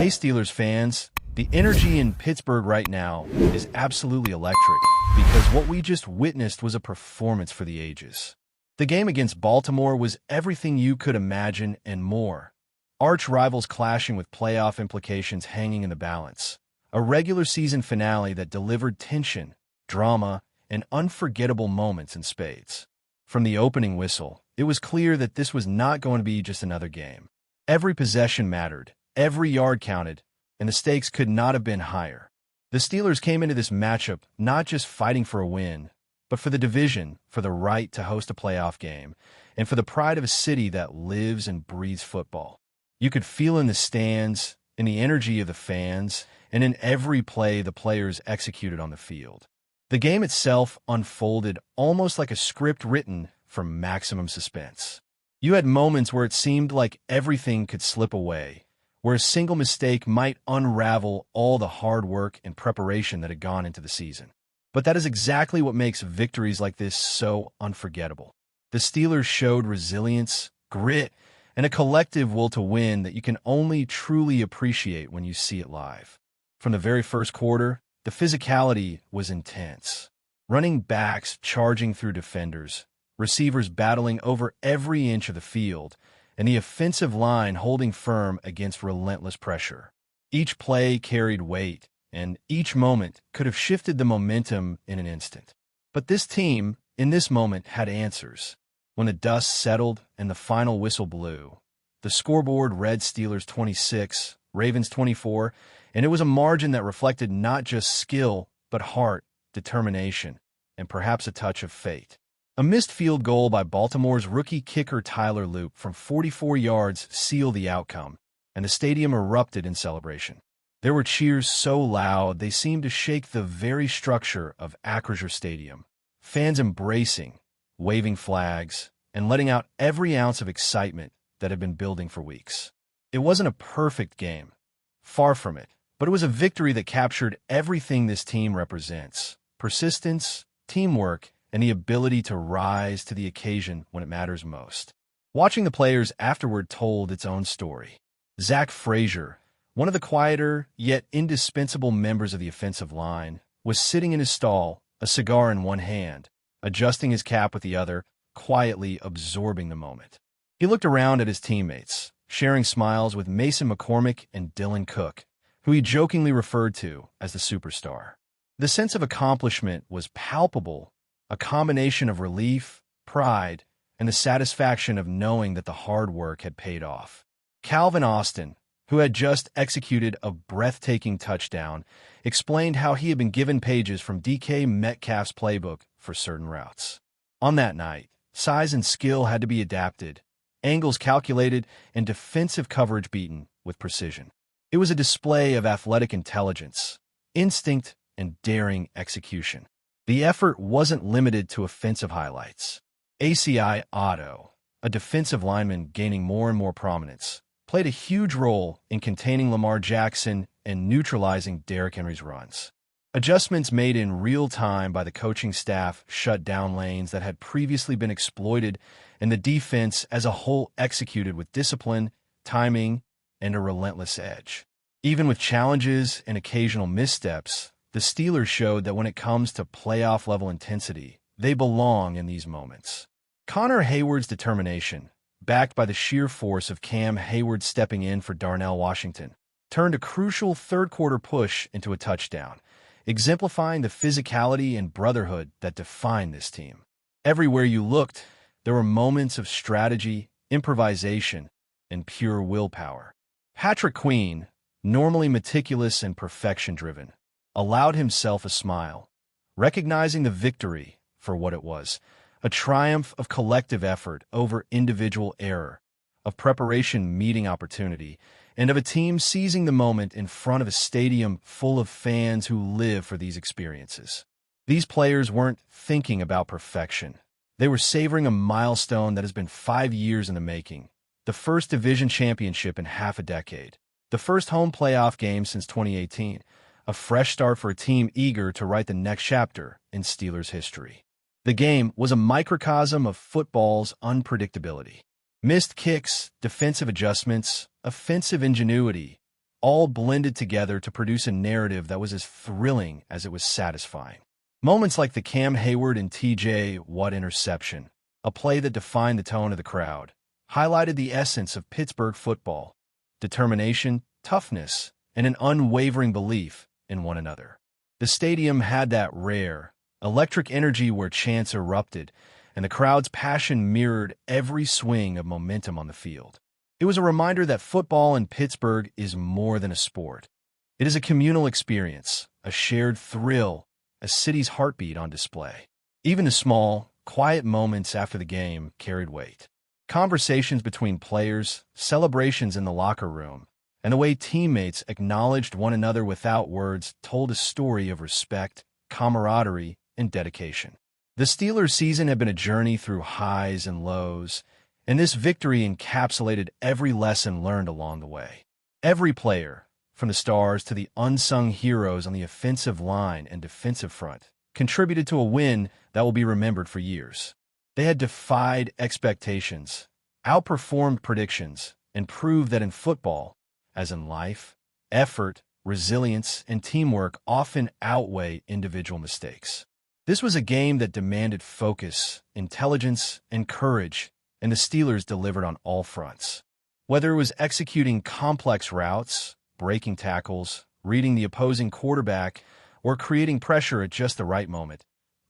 Hey Steelers fans, the energy in Pittsburgh right now is absolutely electric because what we just witnessed was a performance for the ages. The game against Baltimore was everything you could imagine and more. Arch rivals clashing with playoff implications hanging in the balance. A regular season finale that delivered tension, drama, and unforgettable moments in spades. From the opening whistle, it was clear that this was not going to be just another game. Every possession mattered, every yard counted, and the stakes could not have been higher. The Steelers came into this matchup not just fighting for a win, but for the division, for the right to host a playoff game, and for the pride of a city that lives and breathes football. You could feel in the stands, in the energy of the fans, and in every play the players executed on the field. The game itself unfolded almost like a script written for maximum suspense. You had moments where it seemed like everything could slip away, where a single mistake might unravel all the hard work and preparation that had gone into the season. But that is exactly what makes victories like this so unforgettable. The Steelers showed resilience, grit, and a collective will to win that you can only truly appreciate when you see it live. From the very first quarter, the physicality was intense. Running backs charging through defenders, receivers battling over every inch of the field, and the offensive line holding firm against relentless pressure. Each play carried weight, and each moment could have shifted the momentum in an instant. But this team, in this moment, had answers. When the dust settled and the final whistle blew, the scoreboard read Steelers 26, Ravens 24, and it was a margin that reflected not just skill, but heart, determination, and perhaps a touch of fate. A missed field goal by Baltimore's rookie kicker Tyler Loop from 44 yards sealed the outcome, and the stadium erupted in celebration. There were cheers so loud they seemed to shake the very structure of Acrisure Stadium, fans embracing, waving flags, and letting out every ounce of excitement that had been building for weeks. It wasn't a perfect game, far from it, but it was a victory that captured everything this team represents: persistence, teamwork, and the ability to rise to the occasion when it matters most. Watching the players afterward told its own story. Zach Frazier, one of the quieter yet indispensable members of the offensive line, was sitting in his stall, a cigar in one hand, adjusting his cap with the other, quietly absorbing the moment. He looked around at his teammates, sharing smiles with Mason McCormick and Dylan Cook, who he jokingly referred to as the superstar. The sense of accomplishment was palpable, a combination of relief, pride, and the satisfaction of knowing that the hard work had paid off. Calvin Austin, who had just executed a breathtaking touchdown, explained how he had been given pages from DK Metcalf's playbook for certain routes. On that night, size and skill had to be adapted, angles calculated, and defensive coverage beaten with precision. It was a display of athletic intelligence, instinct, and daring execution. The effort wasn't limited to offensive highlights. ACI Otto, a defensive lineman gaining more and more prominence, played a huge role in containing Lamar Jackson and neutralizing Derrick Henry's runs. Adjustments made in real time by the coaching staff shut down lanes that had previously been exploited, and the defense as a whole executed with discipline, timing, and a relentless edge. Even with challenges and occasional missteps, the Steelers showed that when it comes to playoff-level intensity, they belong in these moments. Connor Hayward's determination, backed by the sheer force of Cam Hayward stepping in for Darnell Washington, turned a crucial third-quarter push into a touchdown, exemplifying the physicality and brotherhood that define this team. Everywhere you looked, there were moments of strategy, improvisation, and pure willpower. Patrick Queen, normally meticulous and perfection-driven, allowed himself a smile, recognizing the victory for what it was, a triumph of collective effort over individual error, of preparation meeting opportunity, and of a team seizing the moment in front of a stadium full of fans who live for these experiences. These players weren't thinking about perfection. They were savoring a milestone that has been 5 years in the making, the first division championship in half a decade, the first home playoff game since 2018, a fresh start for a team eager to write the next chapter in Steelers history. The game was a microcosm of football's unpredictability. Missed kicks, defensive adjustments, offensive ingenuity, all blended together to produce a narrative that was as thrilling as it was satisfying. Moments like the Cam Hayward and T.J. Watt interception, a play that defined the tone of the crowd, highlighted the essence of Pittsburgh football: determination, toughness, and an unwavering belief in one another. The stadium had that rare, electric energy where chants erupted, and the crowd's passion mirrored every swing of momentum on the field. It was a reminder that football in Pittsburgh is more than a sport. It is a communal experience, a shared thrill, a city's heartbeat on display. Even the small, quiet moments after the game carried weight. Conversations between players, celebrations in the locker room, and the way teammates acknowledged one another without words told a story of respect, camaraderie, and dedication. The Steelers' season had been a journey through highs and lows, and this victory encapsulated every lesson learned along the way. Every player, from the stars to the unsung heroes on the offensive line and defensive front, contributed to a win that will be remembered for years. They had defied expectations, outperformed predictions, and proved that in football, as in life, effort, resilience, and teamwork often outweigh individual mistakes. This was a game that demanded focus, intelligence, and courage, and the Steelers delivered on all fronts. Whether it was executing complex routes, breaking tackles, reading the opposing quarterback, or creating pressure at just the right moment,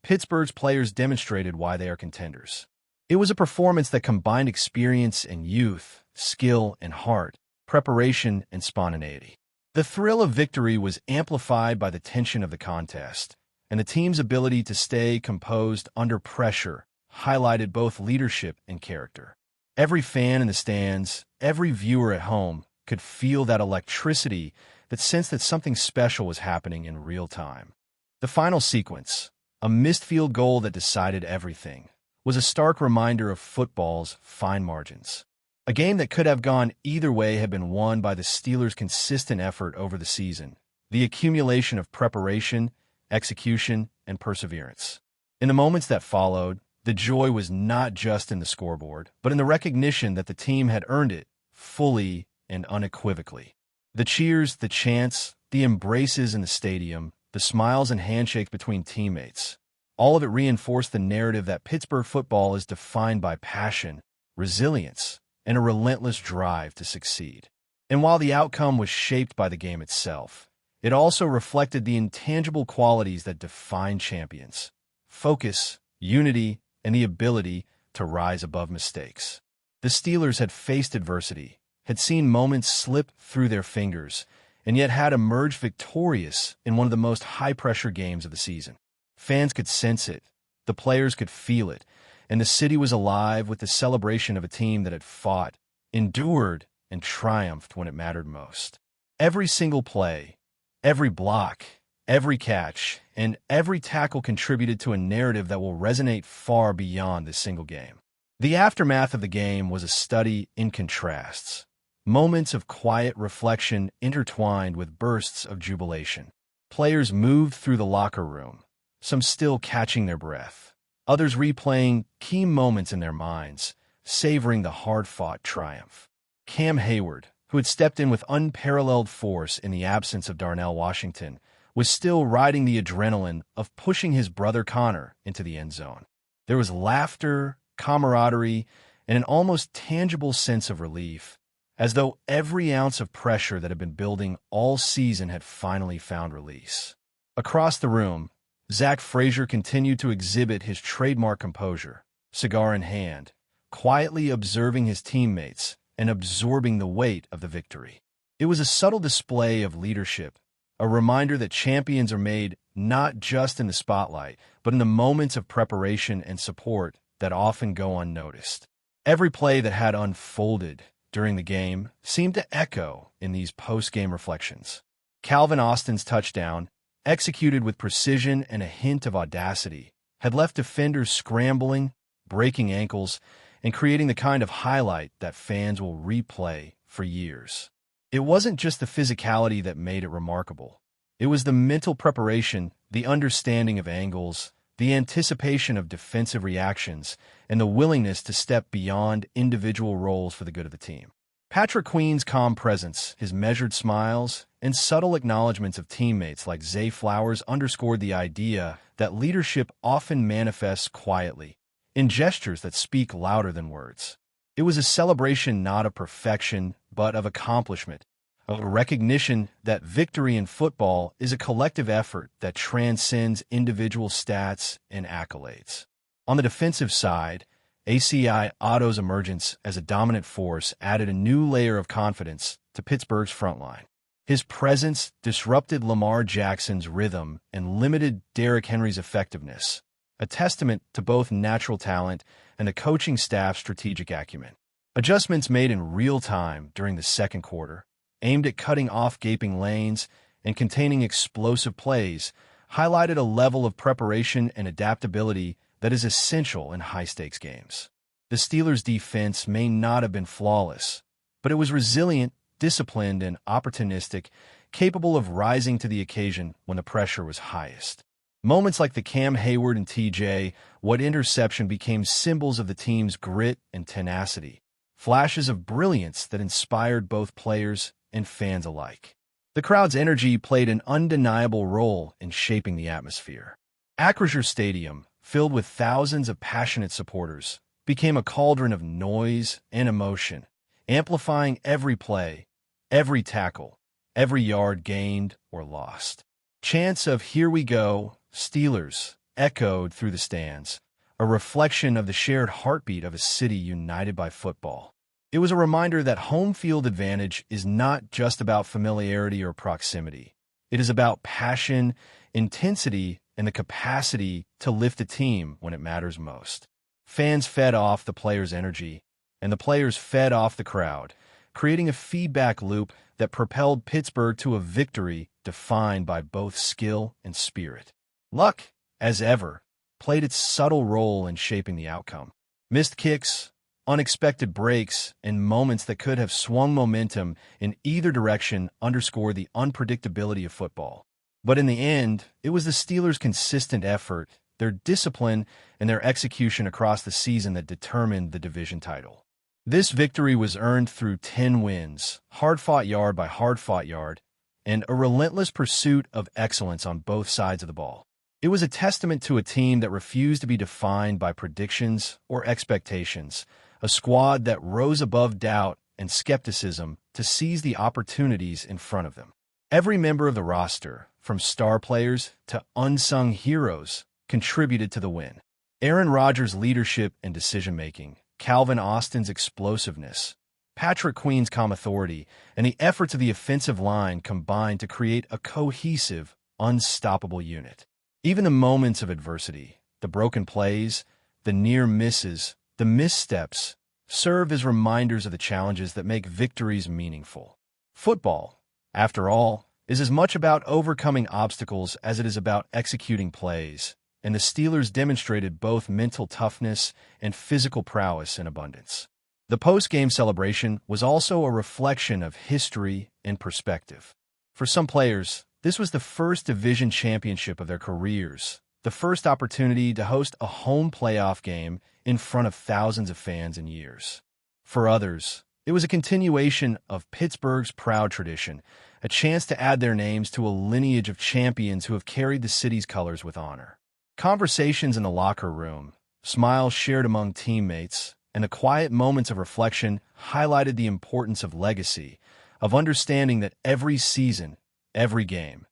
Pittsburgh's players demonstrated why they are contenders. It was a performance that combined experience and youth, skill and heart, preparation and spontaneity. The thrill of victory was amplified by the tension of the contest, and the team's ability to stay composed under pressure highlighted both leadership and character. Every fan in the stands, every viewer at home, could feel that electricity, that sense that something special was happening in real time. The final sequence, a missed field goal that decided everything, was a stark reminder of football's fine margins. A game that could have gone either way had been won by the Steelers' consistent effort over the season, the accumulation of preparation, execution, and perseverance. In the moments that followed, the joy was not just in the scoreboard, but in the recognition that the team had earned it fully and unequivocally. The cheers, the chants, the embraces in the stadium, the smiles and handshakes between teammates, all of it reinforced the narrative that Pittsburgh football is defined by passion, resilience, and a relentless drive to succeed. And while the outcome was shaped by the game itself, it also reflected the intangible qualities that define champions: focus, unity, and the ability to rise above mistakes. The Steelers had faced adversity, had seen moments slip through their fingers, and yet had emerged victorious in one of the most high-pressure games of the season. Fans could sense it, the players could feel it, and the city was alive with the celebration of a team that had fought, endured, and triumphed when it mattered most. Every single play, every block, every catch, and every tackle contributed to a narrative that will resonate far beyond this single game. The aftermath of the game was a study in contrasts. Moments of quiet reflection intertwined with bursts of jubilation. Players moved through the locker room, some still catching their breath, others replaying key moments in their minds, savoring the hard-fought triumph. Cam Hayward, who had stepped in with unparalleled force in the absence of Darnell Washington, was still riding the adrenaline of pushing his brother Connor into the end zone. There was laughter, camaraderie, and an almost tangible sense of relief, as though every ounce of pressure that had been building all season had finally found release. Across the room, Zach Frazier continued to exhibit his trademark composure, cigar in hand, quietly observing his teammates and absorbing the weight of the victory. It was a subtle display of leadership, a reminder that champions are made not just in the spotlight, but in the moments of preparation and support that often go unnoticed. Every play that had unfolded during the game seemed to echo in these post-game reflections. Calvin Austin's touchdown, executed with precision and a hint of audacity, had left defenders scrambling, breaking ankles, and creating the kind of highlight that fans will replay for years. It wasn't just the physicality that made it remarkable. It was the mental preparation, the understanding of angles, the anticipation of defensive reactions, and the willingness to step beyond individual roles for the good of the team. Patrick Queen's calm presence, his measured smiles, and subtle acknowledgments of teammates like Zay Flowers underscored the idea that leadership often manifests quietly, in gestures that speak louder than words. It was a celebration not of perfection, but of accomplishment, a recognition that victory in football is a collective effort that transcends individual stats and accolades. On the defensive side, ACI Otto's emergence as a dominant force added a new layer of confidence to Pittsburgh's front line. His presence disrupted Lamar Jackson's rhythm and limited Derrick Henry's effectiveness, a testament to both natural talent and the coaching staff's strategic acumen. Adjustments made in real time during the second quarter, aimed at cutting off gaping lanes and containing explosive plays, highlighted a level of preparation and adaptability that is essential in high-stakes games. The Steelers' defense may not have been flawless, but it was resilient, disciplined, and opportunistic, capable of rising to the occasion when the pressure was highest. Moments like the Cam Hayward and TJ Watt interception became symbols of the team's grit and tenacity, flashes of brilliance that inspired both players and fans alike. The crowd's energy played an undeniable role in shaping the atmosphere. Acrisure Stadium, filled with thousands of passionate supporters, became a cauldron of noise and emotion, amplifying every play, every tackle, every yard gained or lost. Chants of "Here we go, Steelers" echoed through the stands, a reflection of the shared heartbeat of a city united by football. It was a reminder that home field advantage is not just about familiarity or proximity. It is about passion, intensity, and the capacity to lift a team when it matters most. Fans fed off the players' energy, and the players fed off the crowd, creating a feedback loop that propelled Pittsburgh to a victory defined by both skill and spirit. Luck, as ever, played its subtle role in shaping the outcome. Missed kicks, unexpected breaks, and moments that could have swung momentum in either direction underscore the unpredictability of football. But in the end, it was the Steelers' consistent effort, their discipline, and their execution across the season that determined the division title. This victory was earned through 10 wins, hard-fought yard by hard-fought yard, and a relentless pursuit of excellence on both sides of the ball. It was a testament to a team that refused to be defined by predictions or expectations, a squad that rose above doubt and skepticism to seize the opportunities in front of them. Every member of the roster, from star players to unsung heroes, contributed to the win. Aaron Rodgers' leadership and decision-making, Calvin Austin's explosiveness, Patrick Queen's calm authority, and the efforts of the offensive line combined to create a cohesive, unstoppable unit. Even the moments of adversity, the broken plays, the near misses, the missteps, serve as reminders of the challenges that make victories meaningful. Football, after all, is as much about overcoming obstacles as it is about executing plays, and the Steelers demonstrated both mental toughness and physical prowess in abundance. The post-game celebration was also a reflection of history and perspective. For some players, this was the first division championship of their careers, the first opportunity to host a home playoff game in front of thousands of fans in years. For others, it was a continuation of Pittsburgh's proud tradition, a chance to add their names to a lineage of champions who have carried the city's colors with honor. Conversations in the locker room, smiles shared among teammates, and the quiet moments of reflection highlighted the importance of legacy, of understanding that every season, every game,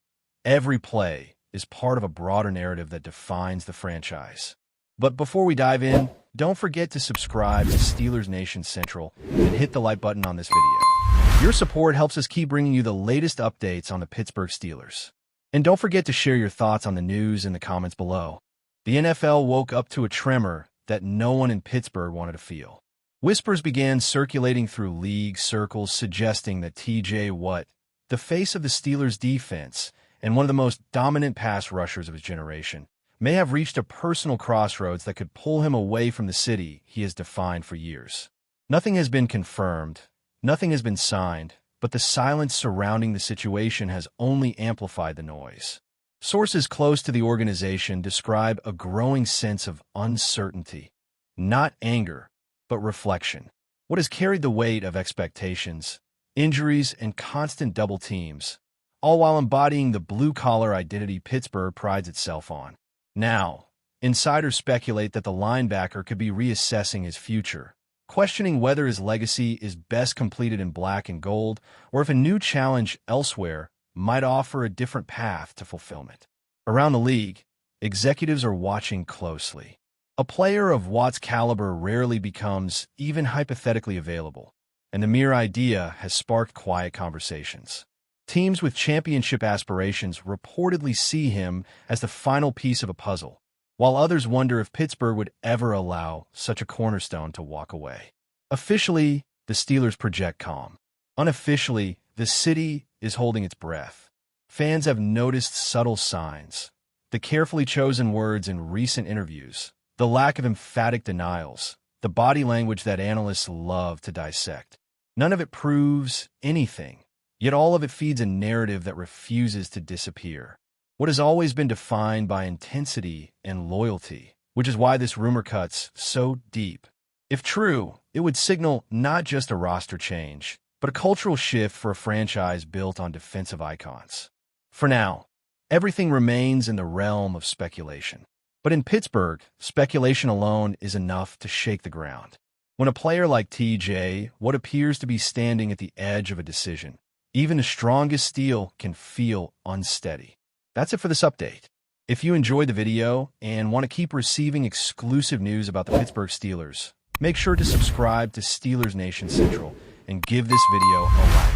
every play is part of a broader narrative that defines the franchise. But before we dive in, don't forget to subscribe to Steelers Nation Central and hit the like button on this video. Your support helps us keep bringing you the latest updates on the Pittsburgh Steelers. And don't forget to share your thoughts on the news in the comments below. The NFL woke up to a tremor that no one in Pittsburgh wanted to feel. Whispers began circulating through league circles suggesting that TJ Watt, the face of the Steelers' defense and one of the most dominant pass rushers of his generation, may have reached a personal crossroads that could pull him away from the city he has defined for years. Nothing has been confirmed, nothing has been signed, but the silence surrounding the situation has only amplified the noise. Sources close to the organization describe a growing sense of uncertainty, not anger, but reflection. What has carried the weight of expectations, injuries, and constant double teams, all while embodying the blue-collar identity Pittsburgh prides itself on. Now, insiders speculate that the linebacker could be reassessing his future, questioning whether his legacy is best completed in black and gold or if a new challenge elsewhere might offer a different path to fulfillment. Around the league, executives are watching closely. A player of Watt's caliber rarely becomes even hypothetically available, and the mere idea has sparked quiet conversations. Teams with championship aspirations reportedly see him as the final piece of a puzzle, while others wonder if Pittsburgh would ever allow such a cornerstone to walk away. Officially, the Steelers project calm. Unofficially, the city is holding its breath. Fans have noticed subtle signs, the carefully chosen words in recent interviews, the lack of emphatic denials, the body language that analysts love to dissect. None of it proves anything, yet all of it feeds a narrative that refuses to disappear. What has always been defined by intensity and loyalty, which is why this rumor cuts so deep. If true, it would signal not just a roster change, but a cultural shift for a franchise built on defensive icons. For now, everything remains in the realm of speculation. But in Pittsburgh, speculation alone is enough to shake the ground. When a player like TJ, what appears to be standing at the edge of a decision, even the strongest steel can feel unsteady. That's it for this update. If you enjoyed the video and want to keep receiving exclusive news about the Pittsburgh Steelers, make sure to subscribe to Steelers Nation Central and give this video a like.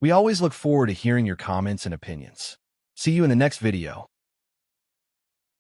We always look forward to hearing your comments and opinions. See you in the next video.